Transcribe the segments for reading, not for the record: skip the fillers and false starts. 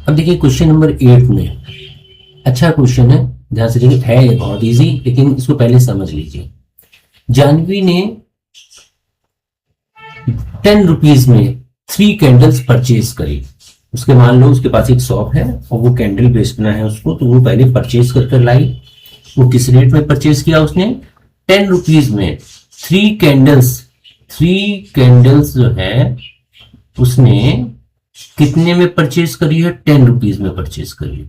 अब देखिए question number 8 में, अच्छा क्वेश्चन है, ध्यान से देखिए, है ये बहुत इजी, लेकिन इसको पहले समझ लीजिए। जानवी ने 10 रुपीज में 3 कैंडल्स परचेज करी। उसके मान लो उसके पास एक शॉप है और वो कैंडल बेचना है उसको, तो वो पहले परचेज कर लाई। वो किस रेट में परचेज किया उसने? 10 रुपीज में 3 कैंडल्स जो है उसने कितने में परचेज करी है? 10 रुपीज में परचेज करी है।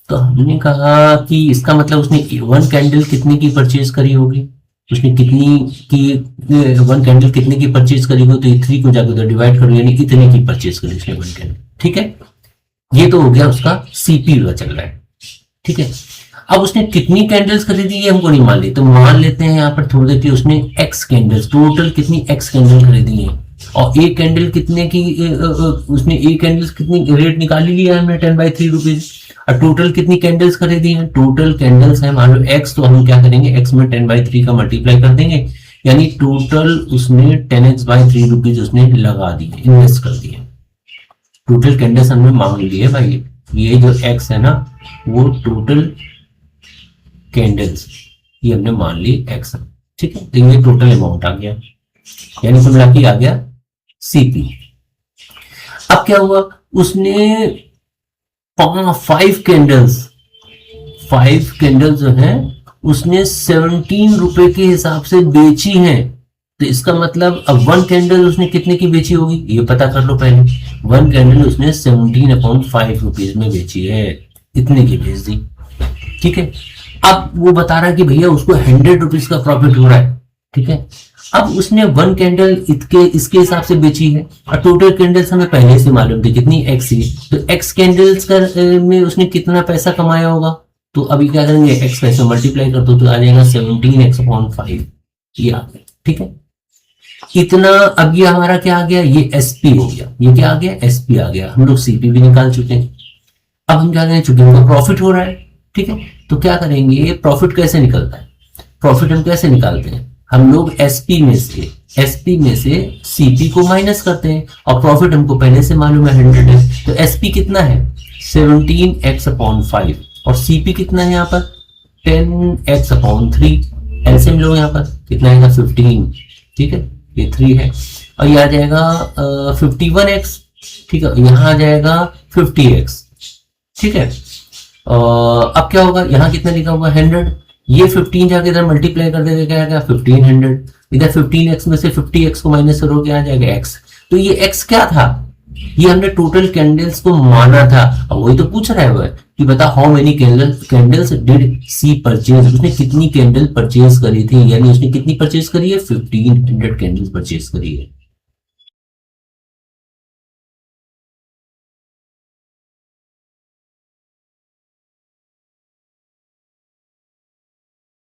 तो हमने कहा कि इसका मतलब उसने 1 कैंडल कितने की परचेज करी होगी, उसने कितनी की 1 कैंडल कितने की परचेज करी होगी, तो 3 को जाकर तो डिवाइड करो, यानी इतने की परचेज करी उसने 1 कैंडल। ठीक है, ये तो हो गया उसका सीपी चल रहा है। ठीक है, अब उसने कितनी कैंडल्स खरीदी ये हमको नहीं मान ली, तो मान लेते हैं यहाँ पर थोड़ी देर के उसने एक्स कैंडल्स, टोटल कितनी एक्स कैंडल खरीदी है, और एक कैंडल कितने की उसने एक कैंडल्स कितनी रेट निकाल लिया है हमने 10/3 रुपीज, और टोटल कितनी कैंडल्स खरीदी है? टोटल कैंडल्स है मान लो एक्स, तो हम क्या करेंगे, एक्स में 10/3 का मल्टीप्लाई कर देंगे, यानी टोटल उसने 10x/3 रुपीज उसने लगा दिए, इन्वेस्ट कर दिए। टोटल कैंडल्स हमने मांग लिए भाई, ये जो एक्स है ना वो टोटल कैंडल्स ये हमने मान ली एक्स। ठीक है, तो ये टोटल अमाउंट आ गया, यानी कुल मिला के आ गया सीपी। अब क्या हुआ, उसने 5 कैंडल्स जो है उसने 17 रुपए के हिसाब से बेची हैं। तो इसका मतलब अब 1 कैंडल उसने कितने की बेची होगी ये पता कर लो पहले। 1 कैंडल उसने 17/5 रुपीज में बेची है, इतने की बेच दी। ठीक है, अब वो बता रहा है कि भैया उसको 100 रुपीज का प्रॉफिट हो रहा है। ठीक है, अब उसने 1 कैंडल इसके हिसाब से बेची है, और टोटल कैंडल्स हमें पहले से मालूम थी कितनी, एक्स ही, तो एक्स कैंडल्स का में उसने कितना पैसा कमाया होगा, तो अभी क्या करेंगे, एक्स पैसे मल्टीप्लाई कर दो तो आ जाएगा 17x/5, ये आ गया। ठीक है, इतना। अब ये हमारा क्या आ गया, ये एसपी हो गया, ये क्या आ गया, एसपी आ गया। हम लोग सीपी भी निकाल चुके हैं। अब हम क्या करें, चूंकि उनका प्रॉफिट हो रहा है, ठीक है, तो क्या करेंगे, प्रॉफिट कैसे निकलता है, प्रॉफिट हम कैसे निकालते हैं, हम लोग एसपी में से सीपी को माइनस करते हैं, और प्रॉफिट हमको पहले से मालूम है 100 है, तो एसपी कितना है 17x/5, और सीपी कितना है यहाँ पर 10x/3, एलसीएम लो यहाँ पर कितना आएगा 15। ठीक है, ये 3 है, और ये आ जाएगा 51x। ठीक है, यहाँ आ जाएगा 50x। ठीक है, अब क्या होगा, यहाँ कितना लिखा हुआ 100, ये 15 जाके इधर मल्टीप्लाई कर देगा, क्या आएगा 1500, इधर 15x में से 50x को माइनस करोगे आ जाएगा x। तो ये x क्या था, ये हमने टोटल कैंडल्स को माना था, और वही तो पूछ रहा है वो कि बता how many candles did she purchase, उसने कितनी कैंडल परचेज करी थी, यानी उसने कितनी परचेज करी है 1500 कैंडल्स परचेज करी है।